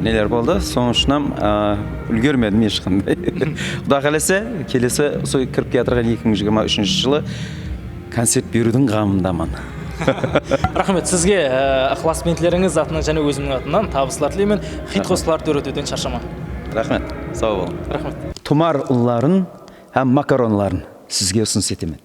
нелер болды. Соның үшін үлгермедім ешқандай. Құдай қаласа келесі сол кіріп келе 2023 жылы концерт берудің ғамындамын. Рахмет, сізге классментлеріңіз атынан және өзімнің атынан табыстар тілеймін. Хит қосылар төретуден шаршама. Рахмет, сау болың. Рахмет. Тұмар ұлларын һәм макаронларын сізге ұсыныс етемін.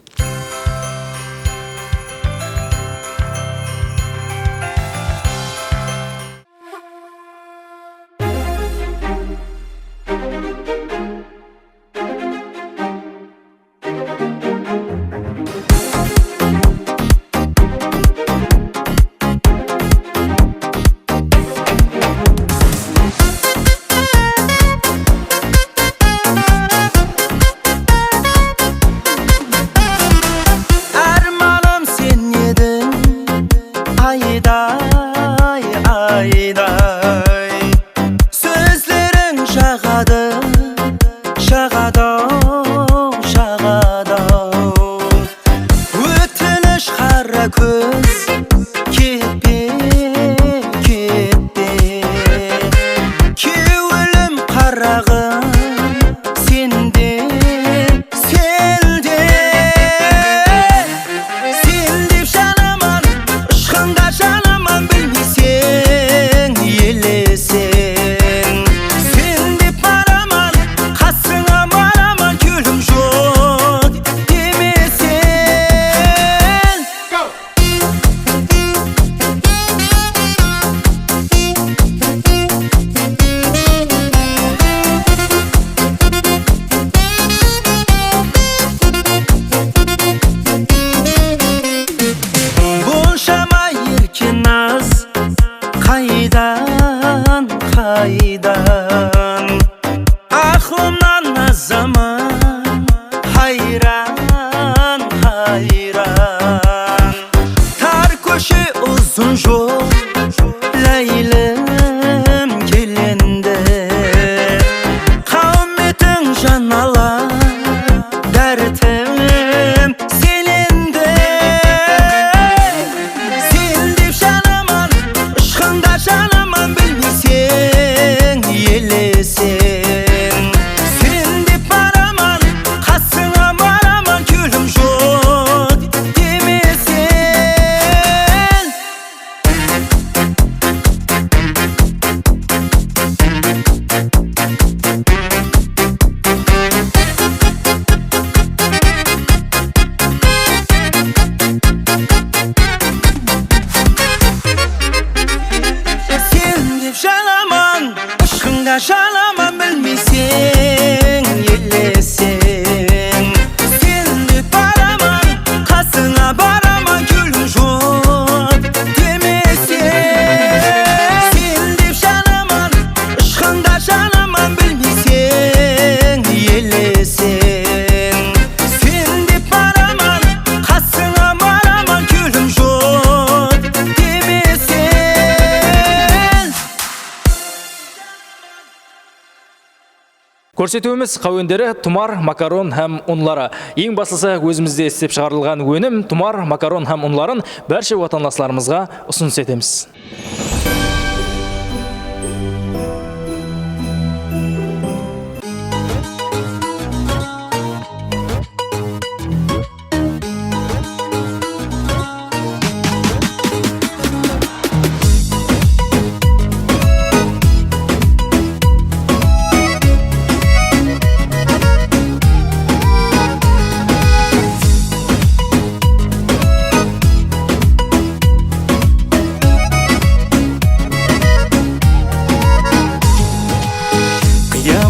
Көрсетуіміз қауендері тұмар, макарон һәм ұнлары. Ең басысы өзімізде істеп шығарылған өнім тұмар, макарон һәм ұнларын барша отандастарымызға ұсыныс етеміз.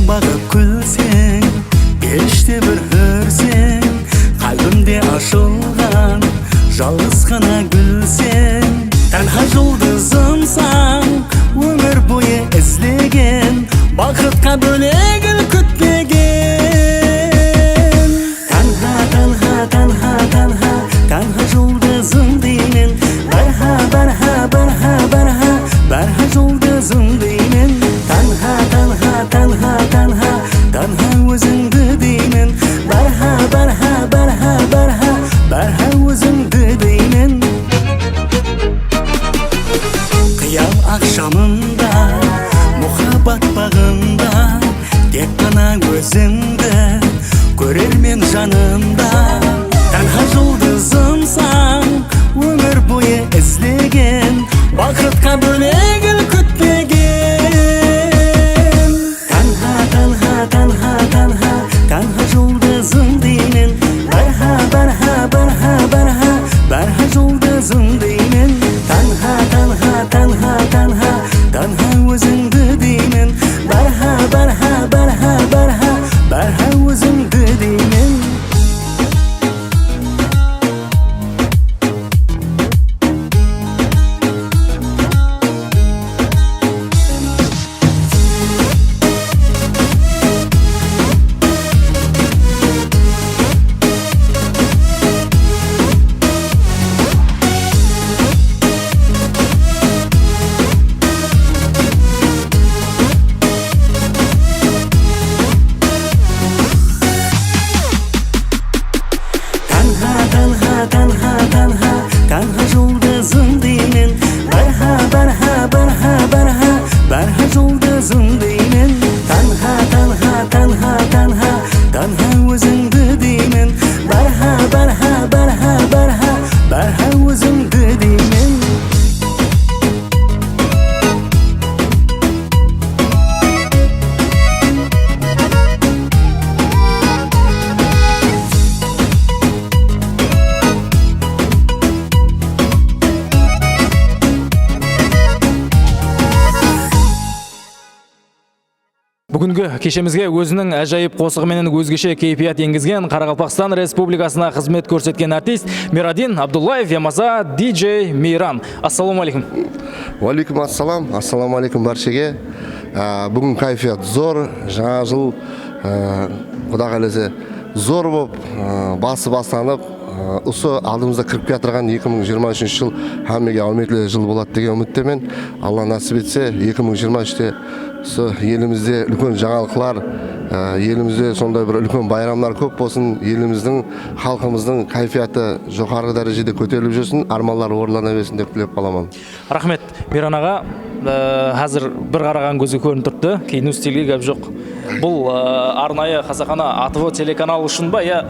Бағып күлсең, періште бір үрсең, қалбымде ашылған жалғыз ғана гүлсең. Тәнха жұлдызымсаң, өмір бойы ізлеген, бақытқа бөлегіл күтпеген. Танха, танха, танха, танха, танха жұлдызым деймін, барха, барха, барха, барха, барха жұлдызым деймін. Танха, танха, танха, танха, танха өзіңді деймін, барха, барха, барха, барха, барха өзіңді деймін. Қиял ақшамында, мұхаббат бағында, тек қана өзіңді көрермен жанымда. Танха жұлдызымсаң, өмір бойы ізлеген, бақытқа бөлегіл күтпеген. Танха, танха, танха жұлдызым деймін, барха, барха, барха, барха, барха жұлдызым деймін. Танха, танха, танха, танха, танха өзіңді деймін, барха, барха, барха, барха, барха өзіңді деймін. Танха жұлдызым деймін, барха, барха, барха, барха, барха жұлдызым деймін. Танха, танха, танха, танха, танха өзіңді деймін, барха, барха, барха, барха, барха өзіңді деймін. Бүгінгі кешемізге өзінің әжайып қосығыменен өзгеше кейпият енгізген Қарақалпақстан Республикасына қызмет көрсеткен артист Мирадин Абдуллаев ямаса диджей Мейран. Ассаламу алейкум. Уалейкум ассалам. Ассаламу алейкум баршаге. Бүгін кайфият зор, жаңа жыл Құда қаласа зор болып, басы бастанып, осы алдымызда кіріп келатырған 2023 жыл hammaga omadli жыл болады деген үміттемін. Алла насіп етсе 2023-те елімізде үлкен жаңалықтар, елімізде сондай бір үлкен байрамдар көп болсын, еліміздің, халқымыздың кайфияты жоғары дәрежеде көтеріліп жүрсін, армандар орындала берсін деп тілеп қаламын. Рахмет. Мейран аға, қазір бір қараған көзге көрініп тұрды, кейін стилге гәп жоқ. Бұл арнайы Қасақана АТВ телеканалы үшін ба, я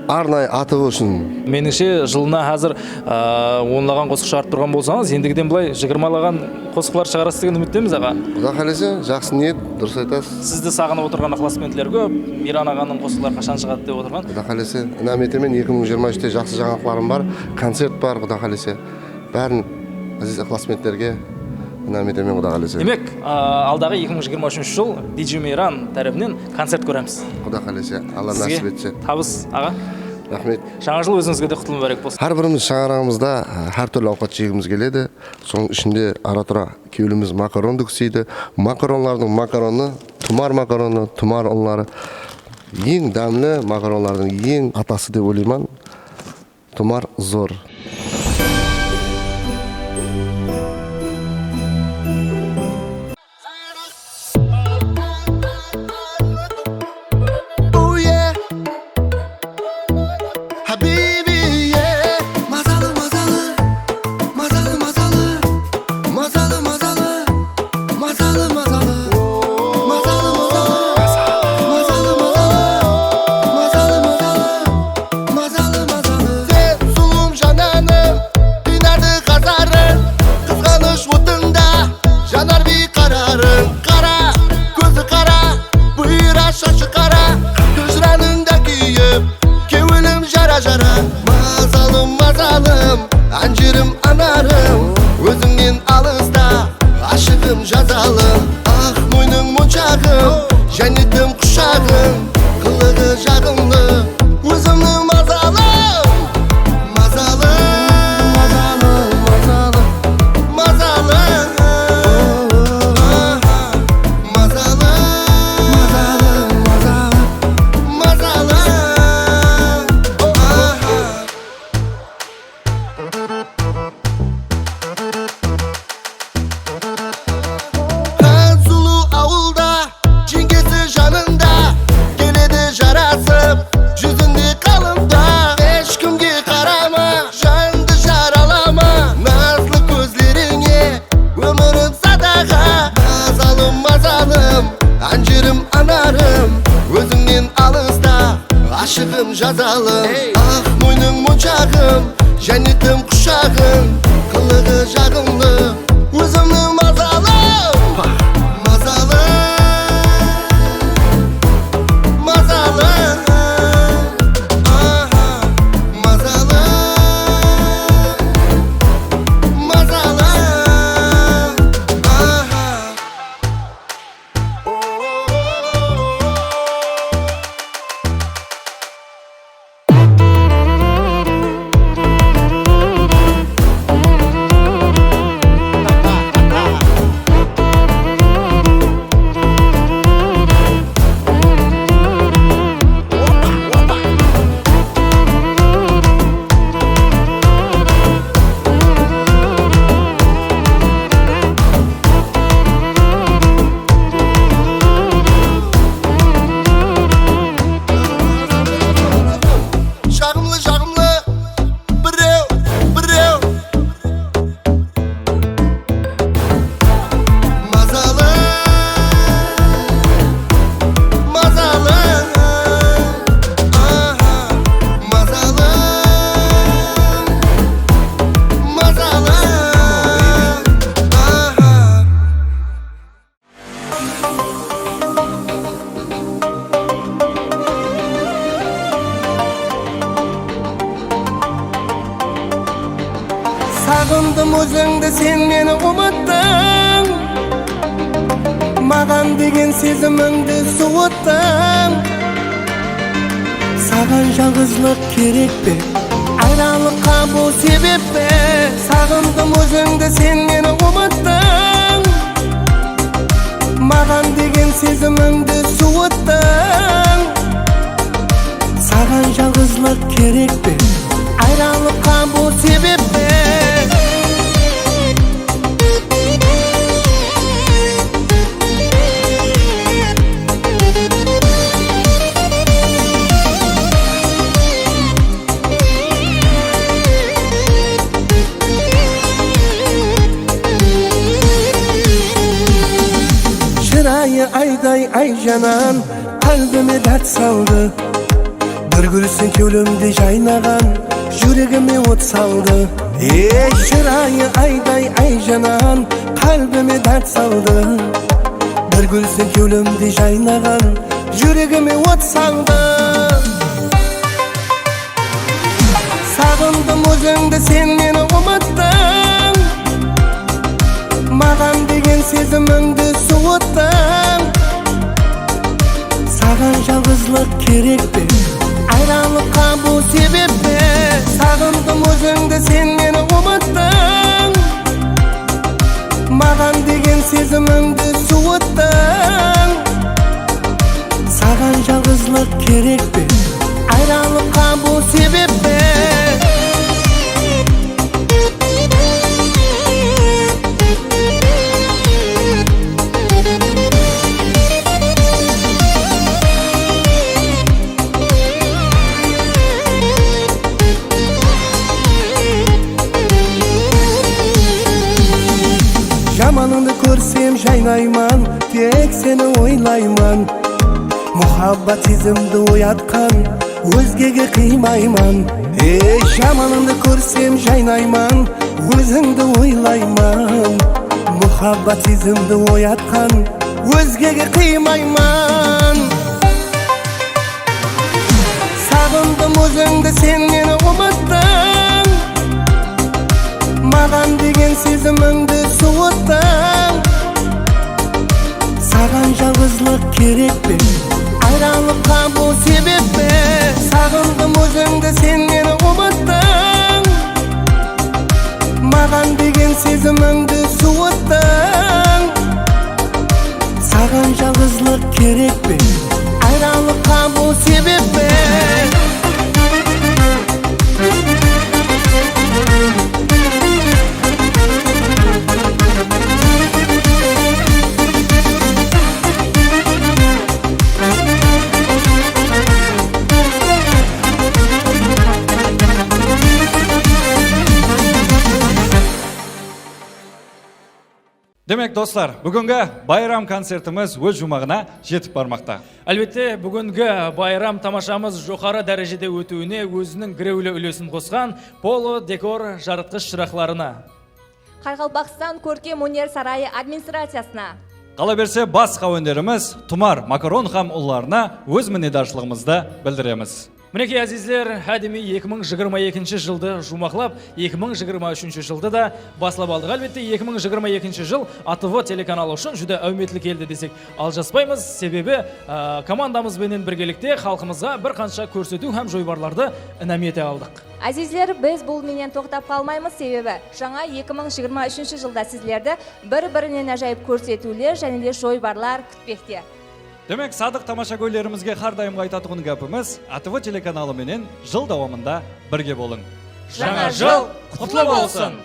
арнайы АТВ үшін. Меніңше жылына қазір онлаған қосық шығарып тұрған болсаңыз, ендігіден былай 20-лаған қосықлар шығарасыз деген үміттеміз аға. Құда қаласа, жақсы ниет, дұрыс айтасыз. Сізді сағынып отырған ықыласпенділер көп. Мейран ағаның қосықлары қашан шығады деп отырған. Құда қаласа, үмітімен 2023-те жақсы жаңалықтарым бар, концерт бар, құда қаласа. Бәрін әзиз ықыласпендерге үмітімен құда қаласа. Демек, алдағы 2023 жыл диджей Мейран тарапынан концерт көреміз. Құда қаласа, Алла насіп етсе. Табыс аға. Рахмет. Жаңа жыл өзіңізге де құтты мүбәрек болсын. Har birimiz шаңырағымызда har түрлі ауқат жегіміз келеді. Соның ішінде ара-тұра күйеуіміз макарон дүксейді. Макаронлардың макароны, тұмар ұнлары ең дәмлі макаронлардың ең атасы деп ойлаймын. Тұмар зор. жазалым ақ мойның моншағым жәннетім құшағым қылығы жағымды өзімнің мазалым мазалы мазалы мазалы мазалы Сағындым өзіңді сен мені ұмыттың маған деген сезіміңді суыттың саған жалғыздық керек пе айрылыққа бұл себеп пе сағындым өзіңді сен мені ұмыттың маған деген сезіміңді суыттың саған жалғыздық керек пе айрылыққа бұл себеп пе Şırayı ayday ayjanan kalbime dert saldı Bir gülsün kölümde jaynagan Yüreğime ot saldı Şırayı ayday ayjanan kalbime dert saldı Bir gülsün kölümde jaynagan Yüreğime ot saldı Sağındım özüngde sen meni unuttun Mаған деген сезіміңді суыттың Саған жалғыздық керек пе айрылыққа бұл себеп пе сағындым өзіңді сен мені ұмыттың маған деген сезіміңді суыттың саған жалғыздық керек пе айрылыққа бұл себеп пе Жаманыңды көрсем жайнайман, тек сені ойлайман Мұхаббат сезімді оятқан, өзгеге қимайман Жаманыңды көрсем жайнайман, өзіңді ойлайман Мұхаббат сезімді оятқан, өзгеге қимайман Сағындым өзіңді сен мені ұмыттың Маған деген сезіміңді суыттың Саған жалғыздық керек пе айрылыққа бұл себеп пе сағындым өзіңді сен мені ұмыттың маған деген сезіміңді суыттың саған жалғыздық керек пе айрылыққа бұл себеп пе Демек достар, бүгінгі байрам концертіміз өз жұмағына жетіп бармақта. Әлбетте, бүгінгі байрам тамашамыз жоғары дәрежеде өтуіне өзінің гіреулі үлесін қосқан поло декор жарытқыш шырақларына. Қарақалпақстан көркем өнер сарайы администрациясына. Қала берсе басқа өнеріміз Тұмар Макарон хам ұлларына өз мінедаршылығымызды білдіреміз. Мінеке әзізлер, әдемі 2022 жылды жұмақлап, 2023 жылды да басылап алдық. Әлбетте, 2022 жыл АТВ телеканалы үшін жүді әуметлік елді десек алжаспаймыз, себебі командамызбенен біргелікте халқымызға бір қанша көрсету һәм жойбарларды інәмете алдық. Әзізлер, біз бұл менен тоқтап қалмаймыз, себебі жаңа 2023 жылда сіздерді бір-бірінен әжайып көрсетулер және де жойбарлар күтпекте. Демек, садық тамаша көйлерімізге қардайымға айтатығын гәпіміз АТВ телеканалы менен жыл дауамында бірге болың. Жаңа жыл құтлы болсын!